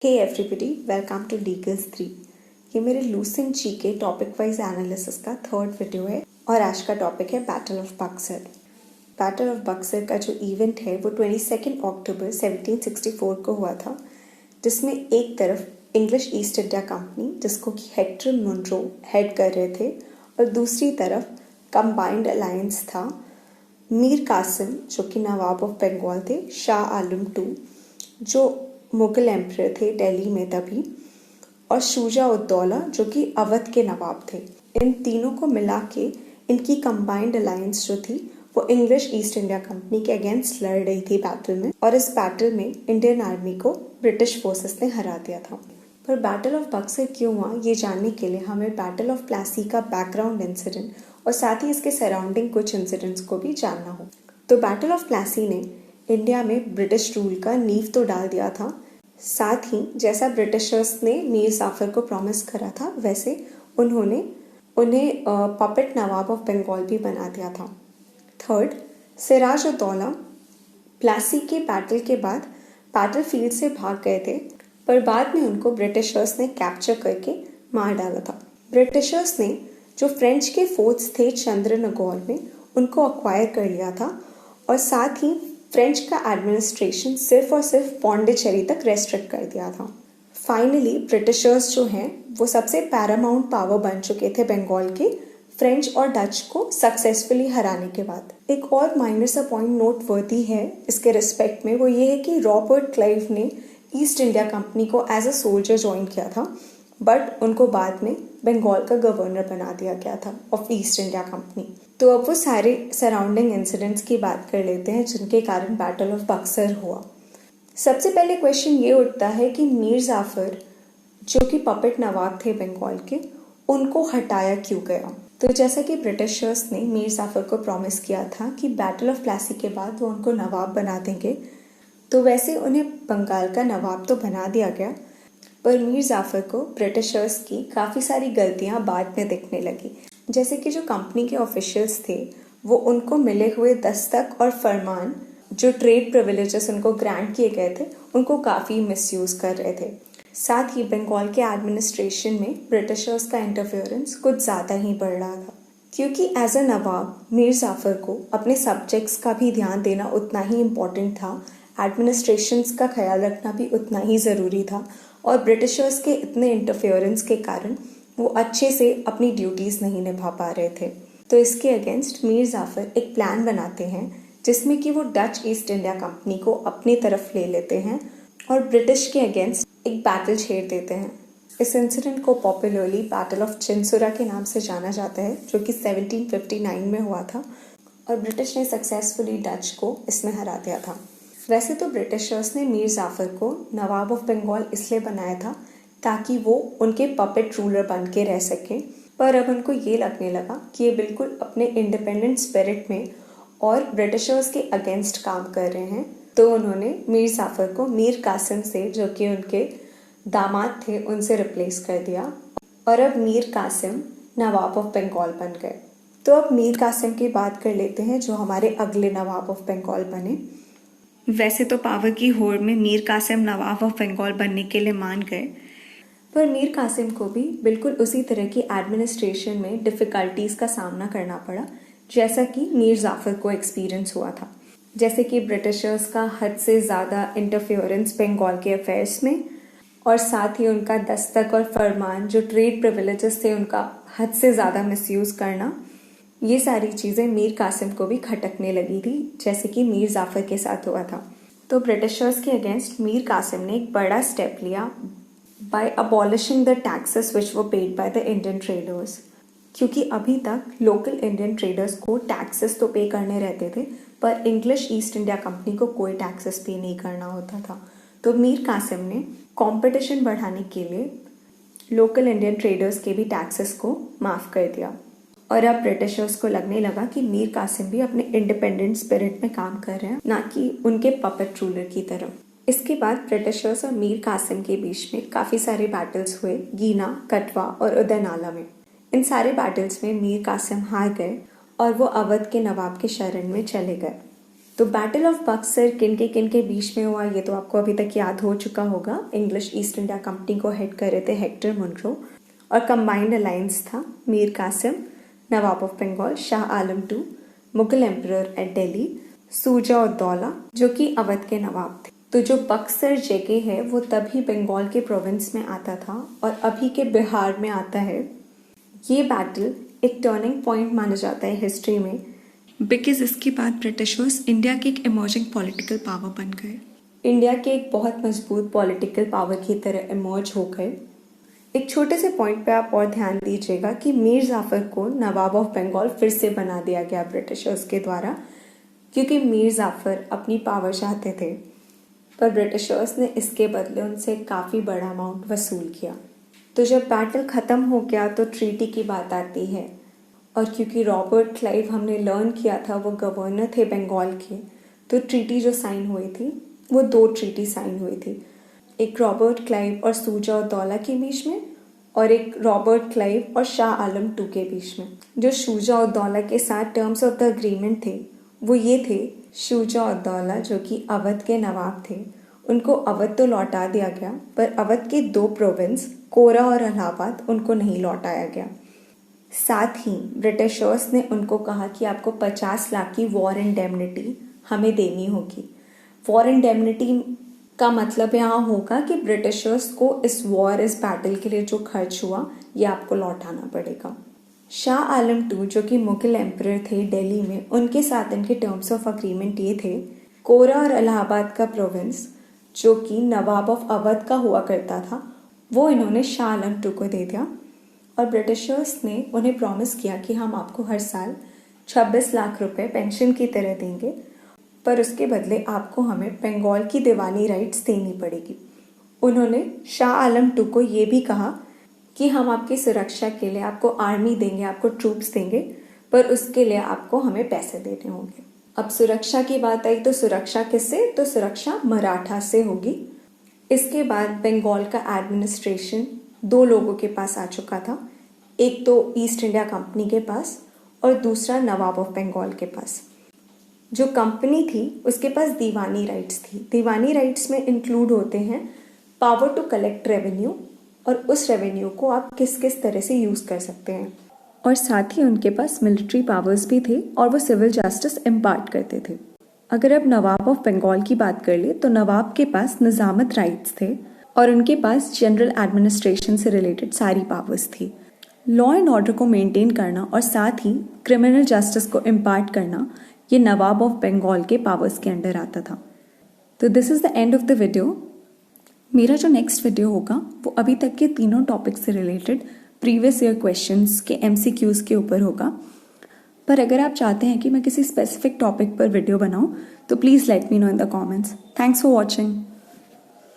Hey everybody, welcome to Legals 3। ये मेरे Lucent जी के टॉपिक वाइज एनालिसिस का थर्ड वीडियो है और आज का टॉपिक है battle of Buxar. Battle of Buxar का जो इवेंट है वो 22 अक्टूबर 1764 को हुआ था, जिसमें एक तरफ इंग्लिश ईस्ट इंडिया कंपनी जिसको कि हेक्टर मुनरो हेड कर रहे थे और दूसरी तरफ कंबाइंड अलायंस था मीर कासिम जो कि नवाब ऑफ बंगाल थे, शाह आलम टू जो मुगल एम्परर थे दिल्ली में तभी, और शुजा उद दौला जो कि अवध के नवाब थे। इन तीनों को मिला के इनकी कंबाइंड अलायंस जो थी वो इंग्लिश ईस्ट इंडिया कंपनी के अगेंस्ट लड़ रही थी बैटल में, और इस बैटल में इंडियन आर्मी को ब्रिटिश फोर्सेस ने हरा दिया था। पर बैटल ऑफ बक्सर क्यों हुआ ये जानने के लिए हमें बैटल ऑफ प्लासी का बैकग्राउंड इंसिडेंट और साथ ही इसके सराउंडिंग कुछ इंसिडेंट्स को भी जानना हो। तो बैटल ऑफ प्लासी ने इंडिया में ब्रिटिश रूल का नींव तो डाल दिया था, साथ ही जैसा ब्रिटिशर्स ने मीर जाफर को प्रॉमिस करा था वैसे उन्होंने उन्हें पपेट नवाब ऑफ बंगाल भी बना दिया था। थर्ड, सिराज उद दौला प्लासी के बैटल के बाद बैटल फील्ड से भाग गए थे, पर बाद में उनको ब्रिटिशर्स ने कैप्चर करके मार डाला था। ब्रिटिशर्स ने जो फ्रेंच के फोर्ट्स थे चंद्रनगौर में उनको अक्वायर कर लिया था और साथ ही फ्रेंच का एडमिनिस्ट्रेशन सिर्फ और सिर्फ पौंडीचेरी तक रेस्ट्रिक्ट कर दिया था। फाइनली ब्रिटिशर्स जो हैं वो सबसे पैरामाउंट पावर बन चुके थे बंगाल के फ्रेंच और डच को सक्सेसफुली हराने के बाद। एक और माइनर सा पॉइंट नोट वर्दी है इसके रिस्पेक्ट में, वो ये है कि रॉबर्ट क्लाइव ने ईस्ट इंडिया कंपनी को एज अ सोल्जर ज्वाइन किया था, बट उनको बाद में बंगाल का गवर्नर बना दिया गया था ऑफ ईस्ट इंडिया कंपनी। तो अब वो सारे सराउंडिंग इंसिडेंट्स की बात कर लेते हैं जिनके कारण बैटल ऑफ बक्सर हुआ। सबसे पहले क्वेश्चन ये उठता है कि मीर जाफर जो कि पपेट नवाब थे बंगाल के, उनको हटाया क्यों गया। तो जैसा कि ब्रिटिशर्स ने मीर जाफर को प्रॉमिस किया था कि बैटल ऑफ प्लासी के बाद वो उनको नवाब बना देंगे, तो वैसे उन्हें बंगाल का नवाब तो बना दिया गया, पर मीर जाफर को ब्रिटिशर्स की काफ़ी सारी गलतियां बाद में दिखने लगी। जैसे कि जो कंपनी के ऑफिशियल्स थे वो उनको मिले हुए दस्तक और फरमान जो ट्रेड प्रिविलेजेस उनको ग्रांट किए गए थे उनको काफ़ी मिसयूज़ कर रहे थे। साथ ही बंगाल के एडमिनिस्ट्रेशन में ब्रिटिशर्स का इंटरफेरेंस कुछ ज़्यादा ही बढ़ रहा था, क्योंकि एज अ नवाब मीर जाफर को अपने सब्जेक्ट्स का भी ध्यान देना उतना ही इम्पोर्टेंट था, एडमिनिस्ट्रेशंस का ख्याल रखना भी उतना ही ज़रूरी था, और ब्रिटिशर्स के इतने इंटरफेरेंस के कारण वो अच्छे से अपनी ड्यूटीज़ नहीं निभा पा रहे थे। तो इसके अगेंस्ट मीर जाफर एक प्लान बनाते हैं जिसमें कि वो डच ईस्ट इंडिया कंपनी को अपनी तरफ ले लेते हैं और ब्रिटिश के अगेंस्ट एक बैटल छेड़ देते हैं। इस इंसिडेंट को पॉपुलरली बैटल ऑफ चिंसुरा के नाम से जाना जाता है, जो कि 1759 में हुआ था और ब्रिटिश ने सक्सेसफुली डच को इसमें हरा दिया था। वैसे तो ब्रिटिशर्स ने मीर जाफर को नवाब ऑफ बंगाल इसलिए बनाया था ताकि वो उनके पपेट रूलर बन के रह सकें, पर अब उनको ये लगने लगा कि ये बिल्कुल अपने इंडिपेंडेंट स्पिरिट में और ब्रिटिशर्स के अगेंस्ट काम कर रहे हैं, तो उन्होंने मीर जाफर को मीर कासिम से जो कि उनके दामाद थे उनसे रिप्लेस कर दिया और अब मीर कासिम नवाब ऑफ बंगाल बन गए। तो अब मीर कासिम की बात कर लेते हैं जो हमारे अगले नवाब ऑफ बंगाल बने। वैसे तो पावर की होड़ में मीर कासिम नवाब ऑफ बंगाल बनने के लिए मान गए, पर मीर कासिम को भी बिल्कुल उसी तरह की एडमिनिस्ट्रेशन में डिफ़िकल्टीज़ का सामना करना पड़ा जैसा कि मीर जाफर को एक्सपीरियंस हुआ था। जैसे कि ब्रिटिशर्स का हद से ज़्यादा इंटरफेरेंस बंगाल के अफेयर्स में, और साथ ही उनका दस्तक और फरमान जो ट्रेड प्रिविलेजेस थे उनका हद से ज़्यादा मिसयूज़ करना, ये सारी चीज़ें मीर कासिम को भी खटकने लगी थी जैसे कि मीर जाफर के साथ हुआ था। तो ब्रिटिशर्स के अगेंस्ट मीर कासिम ने एक बड़ा स्टेप लिया by abolishing the taxes which were paid by the Indian traders, क्योंकि अभी तक लोकल इंडियन ट्रेडर्स को टैक्सेस तो पे करने रहते थे पर इंग्लिश ईस्ट इंडिया कंपनी को कोई टैक्सेस पे नहीं करना होता था। तो मीर कासिम ने कंपटीशन बढ़ाने के लिए लोकल इंडियन ट्रेडर्स के भी टैक्सेस को माफ़ कर दिया, और अब ब्रिटिशर्स को लगने लगा कि मीर कासिम भी अपने इंडिपेंडेंट स्पिरिट में काम कर रहे हैं, ना कि उनके पपेट रूलर की तरह। इसके बाद ब्रिटिशर्स और मीर कासिम के बीच में काफ़ी सारे बैटल्स हुए गीना, कटवा और उदयनाला में। इन सारे बैटल्स में मीर कासिम हार गए और वो अवध के नवाब के शरण में चले गए। तो बैटल ऑफ बक्सर किन के बीच में हुआ ये तो आपको अभी तक याद हो चुका होगा। इंग्लिश ईस्ट इंडिया कंपनी को हेड कर रहे थे हेक्टर मुनरो और कंबाइंड अलायंस था Mir Qasim, Nawab of Bengal, Shah Alam II, Mughal emperor at Delhi, Shuja ud Daula जो कि अवध के नवाब थे। तो जो बक्सर जगह है वो तभी बंगाल के प्रोविंस में आता था और अभी के बिहार में आता है। ये बैटल एक टर्निंग पॉइंट माना जाता है हिस्ट्री में, बिकॉज इसके बाद ब्रिटिशर्स इंडिया के एक इमर्जिंग पॉलिटिकल पावर बन गए, इंडिया के एक बहुत मजबूत पॉलिटिकल पावर की तरह इमर्ज हो गए। एक छोटे से पॉइंट पे आप और ध्यान दीजिएगा कि मीर जाफर को नवाब ऑफ बंगाल फिर से बना दिया गया ब्रिटिशर्स के द्वारा, क्योंकि मीर जाफर अपनी पावर चाहते थे, पर ब्रिटिशर्स ने इसके बदले उनसे काफ़ी बड़ा अमाउंट वसूल किया। तो जब बैटल ख़त्म हो गया तो ट्रीटी की बात आती है, और क्योंकि रॉबर्ट क्लाइव हमने लर्न किया था वो गवर्नर थे बंगाल के, तो ट्रीटी जो साइन हुई थी वो 2 ट्रीटी साइन हुई थी, एक रॉबर्ट क्लाइव और शुजा उद दौला के बीच में और एक रॉबर्ट क्लाइव और शाह आलम II के बीच में। जो शुजा उद दौला के साथ टर्म्स ऑफ द अग्रीमेंट थे वो ये थे, शुजा उद दौला जो कि अवध के नवाब थे, उनको अवध तो लौटा दिया गया, पर अवध के 2 प्रोविंस कोरा और इलाहाबाद उनको नहीं लौटाया गया। साथ ही ब्रिटिशर्स ने उनको कहा कि आपको 50 लाख की वॉर इंडेमनिटी हमें देनी होगी। वॉर इंडेमनिटी का मतलब यहाँ होगा कि ब्रिटिशर्स को इस बैटल के लिए जो खर्च हुआ ये आपको लौटाना पड़ेगा। शाह आलम II जो कि मुगल एम्परर थे दिल्ली में, उनके साथ इनके टर्म्स ऑफ अग्रीमेंट ये थे, कोरा और इलाहाबाद का प्रोविंस जो कि नवाब ऑफ अवध का हुआ करता था वो इन्होंने शाह आलम II को दे दिया, और ब्रिटिशर्स ने उन्हें प्रॉमिस किया कि हम आपको हर साल 26 लाख रुपए पेंशन की तरह देंगे, पर उसके बदले आपको हमें बंगाल की दीवानी राइट्स देनी पड़ेगी। उन्होंने शाह आलम II को ये भी कहा कि हम आपकी सुरक्षा के लिए आपको आर्मी देंगे, आपको ट्रूप्स देंगे, पर उसके लिए आपको हमें पैसे देने होंगे। अब सुरक्षा की बात आई तो सुरक्षा किससे? तो सुरक्षा मराठा से होगी। इसके बाद बंगाल का एडमिनिस्ट्रेशन 2 लोगों के पास आ चुका था, एक तो ईस्ट इंडिया कंपनी के पास और दूसरा नवाब ऑफ बंगाल के पास। जो कंपनी थी उसके पास दीवानी राइट्स थी। दीवानी राइट्स में इंक्लूड होते हैं पावर टू कलेक्ट रेवेन्यू, और उस रेवेन्यू को आप किस किस तरह से यूज़ कर सकते हैं, और साथ ही उनके पास मिलिट्री पावर्स भी थे और वो सिविल जस्टिस इम्पार्ट करते थे। अगर अब नवाब ऑफ बंगाल की बात कर ले तो नवाब के पास निजामत राइट्स थे और उनके पास जनरल एडमिनिस्ट्रेशन से रिलेटेड सारी पावर्स थी। लॉ एंड ऑर्डर को मेंटेन करना और साथ ही क्रिमिनल जस्टिस को इम्पार्ट करना ये नवाब ऑफ बंगाल के पावर्स के अंडर आता था। तो this is the end of the video. मेरा जो नेक्स्ट वीडियो होगा वो अभी तक के तीनों टॉपिक से रिलेटेड प्रीवियस ईयर क्वेश्चंस के MCQs के ऊपर होगा, पर अगर आप चाहते हैं कि मैं किसी स्पेसिफिक टॉपिक पर वीडियो बनाऊं तो please let me know in the comments. Thanks for watching.